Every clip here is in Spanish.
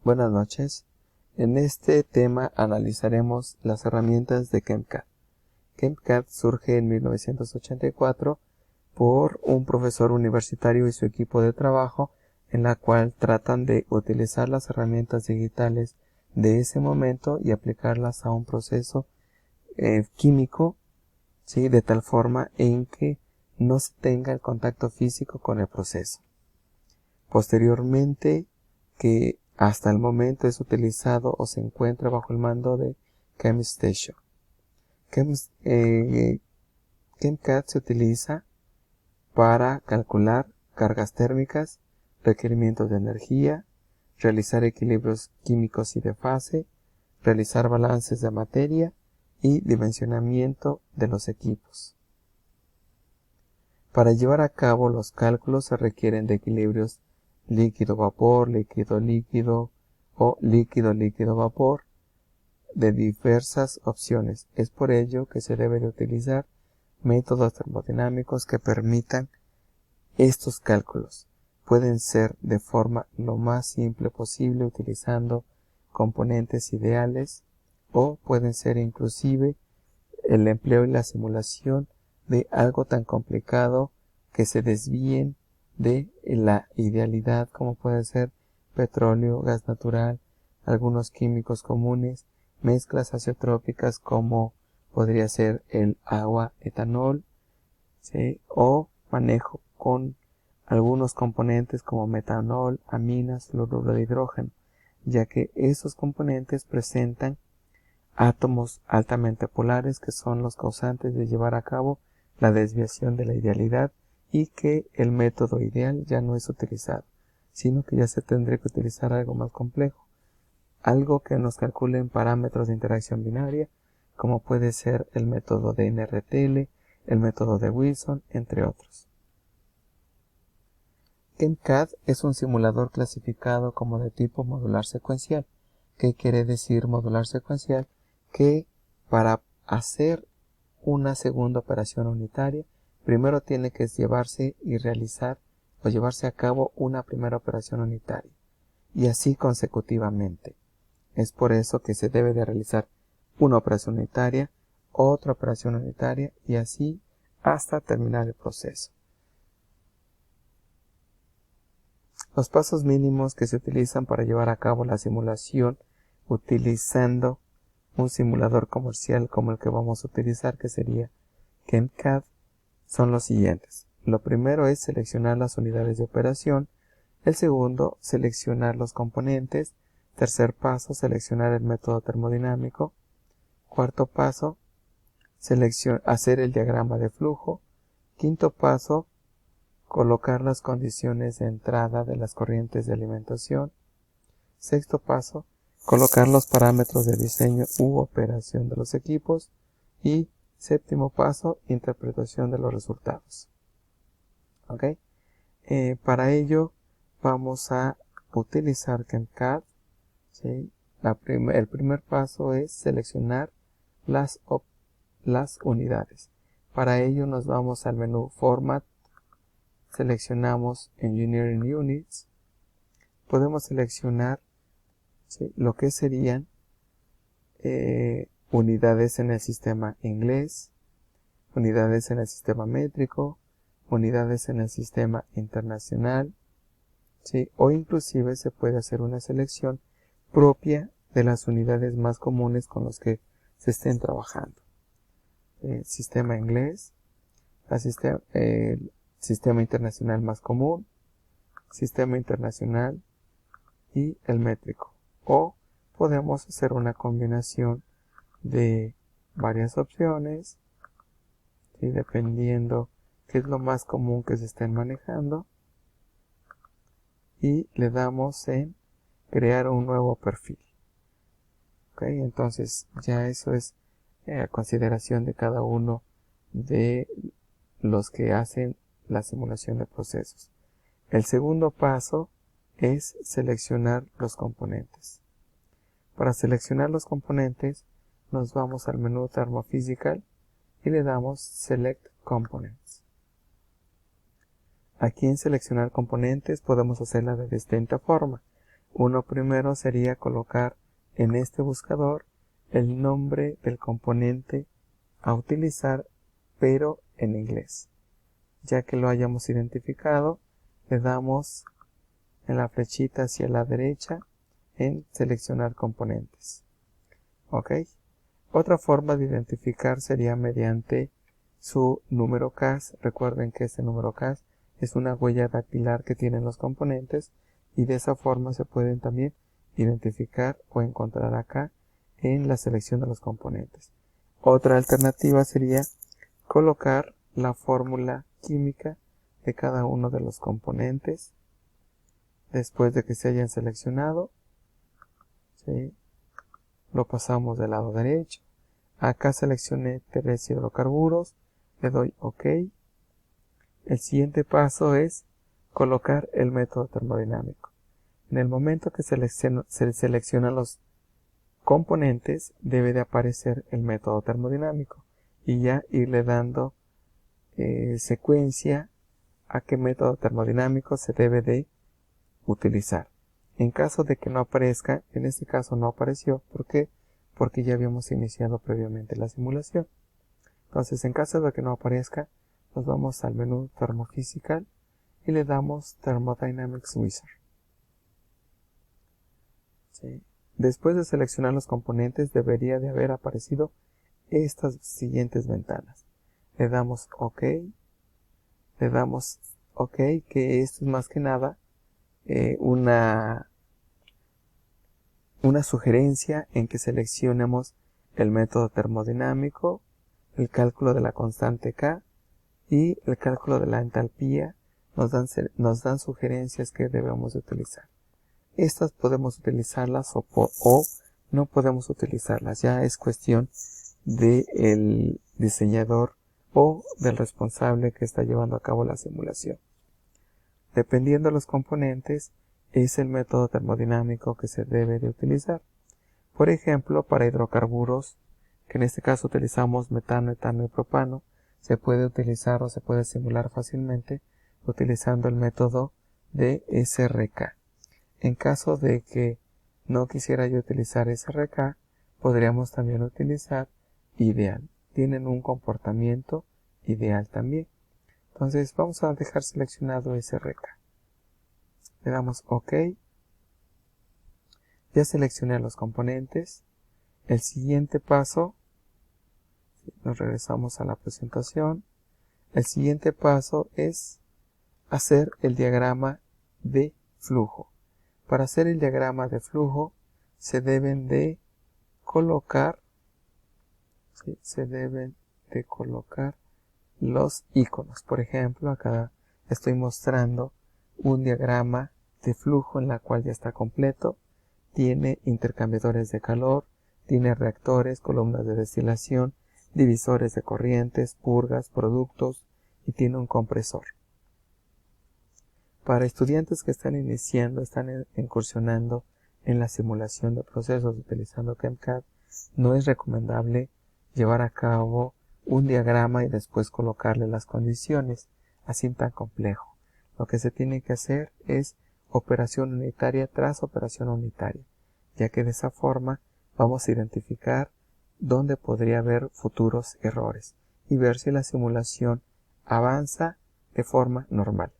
Buenas noches. En este tema analizaremos las herramientas de KEMCAD. KEMCAD surge en 1984 por un profesor universitario y su equipo de trabajo, en la cual tratan de utilizar las herramientas digitales de ese momento y aplicarlas a un proceso químico, ¿sí? De tal forma en que no se tenga el contacto físico con el proceso. Posteriormente, que hasta el momento es utilizado o se encuentra bajo el mando de ChemStation. KEMCAD se utiliza para calcular cargas térmicas, requerimientos de energía, realizar equilibrios químicos y de fase, realizar balances de materia y dimensionamiento de los equipos. Para llevar a cabo los cálculos se requieren de equilibrios líquido-vapor, líquido-líquido o líquido-líquido-vapor de diversas opciones. Es por ello que se debe de utilizar métodos termodinámicos que permitan estos cálculos. Pueden ser de forma lo más simple posible utilizando componentes ideales o pueden ser inclusive el empleo y la simulación de algo tan complicado que se desvíen de la idealidad, como puede ser petróleo, gas natural, algunos químicos comunes, mezclas azeotrópicas como podría ser el agua, etanol, ¿sí? O manejo con algunos componentes como metanol, aminas, fluoruro de hidrógeno, ya que esos componentes presentan átomos altamente polares que son los causantes de llevar a cabo la desviación de la idealidad y que el método ideal ya no es utilizado, sino que ya se tendría que utilizar algo más complejo, algo que nos calcule en parámetros de interacción binaria, como puede ser el método de NRTL, el método de Wilson, entre otros. KEMCAD es un simulador clasificado como de tipo modular secuencial. ¿Qué quiere decir modular secuencial? Que para hacer una segunda operación unitaria, primero tiene que llevarse y realizar o llevarse a cabo una primera operación unitaria, y así consecutivamente. Es por eso que se debe de realizar una operación unitaria, otra operación unitaria y así hasta terminar el proceso. Los pasos mínimos que se utilizan para llevar a cabo la simulación utilizando un simulador comercial como el que vamos a utilizar, que sería KEMCAD, son los siguientes. Lo primero es seleccionar las unidades de operación. El segundo, seleccionar los componentes. Tercer paso, seleccionar el método termodinámico. Cuarto paso, hacer el diagrama de flujo. Quinto paso, colocar las condiciones de entrada de las corrientes de alimentación. Sexto paso, colocar los parámetros de diseño u operación de los equipos. Y séptimo paso, interpretación de los resultados. ¿Ok? Para ello vamos a utilizar KEMCAD. ¿Sí? El primer paso es seleccionar las unidades. Para ello nos vamos al menú Format, seleccionamos Engineering Units, podemos seleccionar, ¿sí?, lo que serían unidades en el sistema inglés, unidades en el sistema métrico, unidades en el sistema internacional, ¿sí?, o inclusive se puede hacer una selección propia de las unidades más comunes con los que se estén trabajando. Sistema inglés, sistema internacional más común, sistema internacional y el métrico. O podemos hacer una combinación de varias opciones, ¿sí?, dependiendo qué es lo más común que se estén manejando, y le damos en crear un nuevo perfil. ¿Ok? Entonces ya eso es a consideración de cada uno de los que hacen la simulación de procesos. El segundo paso es seleccionar los componentes. Para seleccionar los componentes nos vamos al menú Thermophysical y le damos Select Components. Aquí en seleccionar componentes podemos hacerla de distinta forma. Uno primero sería colocar en este buscador el nombre del componente a utilizar, pero en inglés. Ya que lo hayamos identificado, le damos en la flechita hacia la derecha en seleccionar componentes. ¿Ok? Otra forma de identificar sería mediante su número CAS. Recuerden que este número CAS es una huella dactilar que tienen los componentes y de esa forma se pueden también identificar o encontrar acá en la selección de los componentes. Otra alternativa sería colocar la fórmula química de cada uno de los componentes después de que se hayan seleccionado. ¿Sí? Lo pasamos del lado derecho. Acá seleccioné 3 hidrocarburos, le doy OK. El siguiente paso es colocar el método termodinámico. En el momento que se seleccionan los componentes, debe de aparecer el método termodinámico y ya irle dando secuencia a qué método termodinámico se debe de utilizar. En caso de que no aparezca, en este caso no apareció, ¿por qué? Porque ya habíamos iniciado previamente la simulación. Entonces, en caso de que no aparezca, nos vamos al menú Thermophysical y le damos Thermodynamics Wizard. ¿Sí? Después de seleccionar los componentes, debería de haber aparecido estas siguientes ventanas. Le damos OK. Le damos OK, que esto es más que nada una sugerencia en que seleccionemos el método termodinámico, el cálculo de la constante K y el cálculo de la entalpía. Nos dan sugerencias que debemos de utilizar. Estas podemos utilizarlas o no podemos utilizarlas. Ya es cuestión del diseñador o del responsable que está llevando a cabo la simulación. Dependiendo de los componentes, es el método termodinámico que se debe de utilizar. Por ejemplo, para hidrocarburos, que en este caso utilizamos metano, etano y propano, se puede utilizar o se puede simular fácilmente utilizando el método de SRK. En caso de que no quisiera yo utilizar SRK, podríamos también utilizar ideal. Tienen un comportamiento ideal también. Entonces vamos a dejar seleccionado SRK. Le damos OK. Ya seleccioné los componentes. El siguiente paso, nos regresamos a la presentación. El siguiente paso es hacer el diagrama de flujo. Para hacer el diagrama de flujo se deben de colocar, los iconos. Por ejemplo, acá estoy mostrando un diagrama de flujo en la cual ya está completo. Tiene intercambiadores de calor, tiene reactores, columnas de destilación, divisores de corrientes, purgas, productos y tiene un compresor. Para estudiantes que están iniciando, están incursionando en la simulación de procesos utilizando KEMCAD, no es recomendable llevar a cabo un diagrama y después colocarle las condiciones, así tan complejo. Lo que se tiene que hacer es operación unitaria tras operación unitaria, ya que de esa forma vamos a identificar dónde podría haber futuros errores y ver si la simulación avanza de forma normal.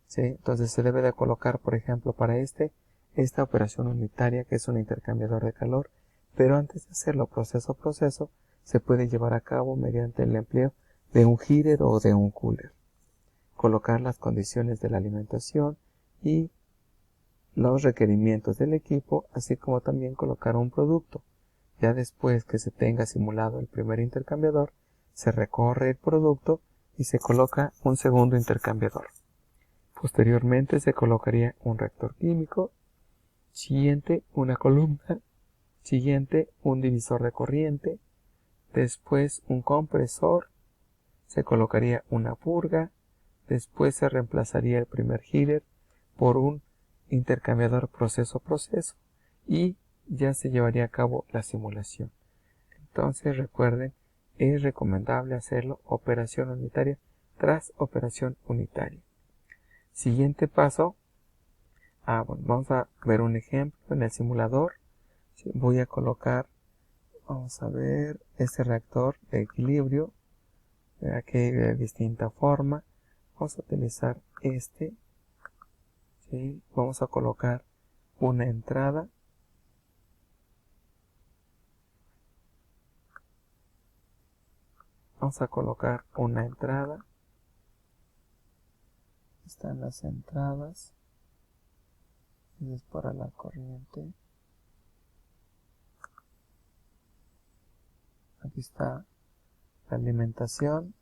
¿Sí? Entonces se debe de colocar, por ejemplo, para esta operación unitaria, que es un intercambiador de calor, pero antes de hacerlo proceso a proceso, se puede llevar a cabo mediante el empleo de un heater o de un cooler. Colocar las condiciones de la alimentación y los requerimientos del equipo, así como también colocar un producto. Ya después que se tenga simulado el primer intercambiador, se recorre el producto y se coloca un segundo intercambiador. Posteriormente se colocaría un reactor químico, siguiente una columna, siguiente un divisor de corriente, después un compresor, se colocaría una purga, después se reemplazaría el primer heater por un intercambiador proceso a proceso y ya se llevaría a cabo la simulación. Entonces recuerden, es recomendable hacerlo operación unitaria tras operación unitaria. Siguiente paso, Bueno, vamos a ver un ejemplo en el simulador. Sí, voy a colocar, vamos a ver, este reactor de equilibrio, aquí de distinta forma. Vamos a utilizar este, ¿sí? Vamos a colocar una entrada. Vamos a colocar una entrada. Están las entradas. Y es para la corriente. Aquí está la alimentación.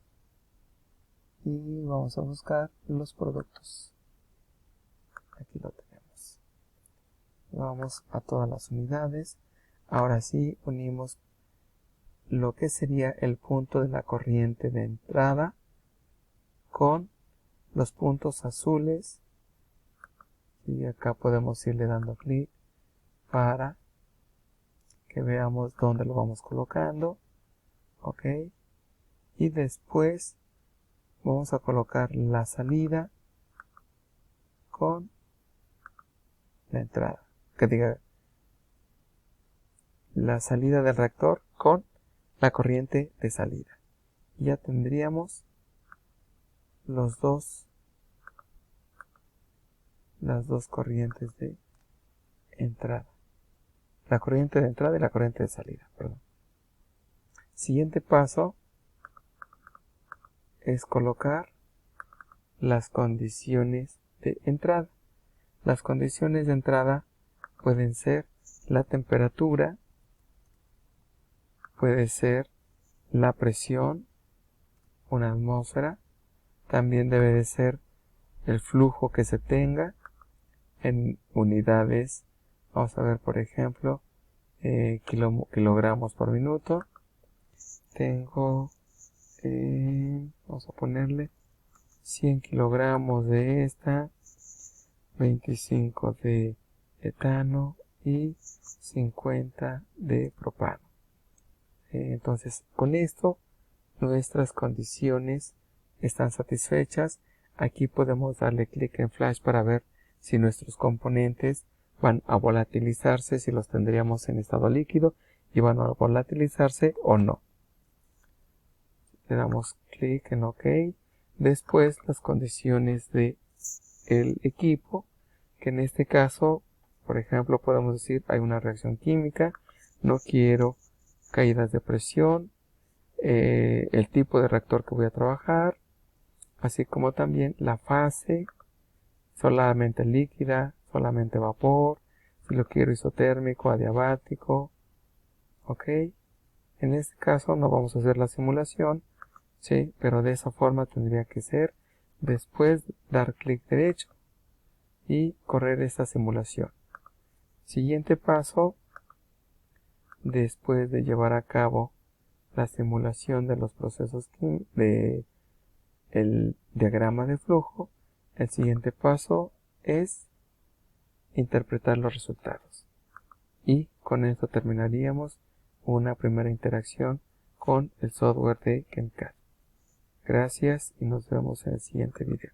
Y vamos a buscar los productos. Aquí lo tenemos. Vamos a todas las unidades. Ahora sí unimos lo que sería el punto de la corriente de entrada con los puntos azules. Y acá podemos irle dando clic para que veamos dónde lo vamos colocando. Ok. Y después vamos a colocar la salida con la entrada. Que diga la salida del reactor con la corriente de salida. Y ya tendríamos las dos corrientes de entrada. La corriente de entrada y la corriente de salida, perdón. Siguiente paso es colocar las condiciones de entrada. Las condiciones de entrada pueden ser la temperatura, puede ser la presión, una atmósfera, también debe de ser el flujo que se tenga en unidades. Vamos a ver, por ejemplo, kilogramos por minuto. Tengo, vamos a ponerle 100 kilogramos de esta, 25 de etano y 50 de propano. Entonces, con esto, nuestras condiciones están satisfechas. Aquí podemos darle clic en Flash para ver si nuestros componentes van a volatilizarse, si los tendríamos en estado líquido y van a volatilizarse o no. Le damos clic en OK. Después las condiciones de el equipo, que en este caso, por ejemplo, podemos decir hay una reacción química, no quiero caídas de presión, el tipo de reactor que voy a trabajar, así como también la fase, solamente líquida, solamente vapor, si lo quiero isotérmico, adiabático. Ok, en este caso no vamos a hacer la simulación, sí, pero de esa forma tendría que ser. Después dar clic derecho y correr esta simulación. Siguiente paso, después de llevar a cabo la simulación de los procesos de el diagrama de flujo, el siguiente paso es interpretar los resultados. Y con esto terminaríamos una primera interacción con el software de KenCAD. Gracias y nos vemos en el siguiente video.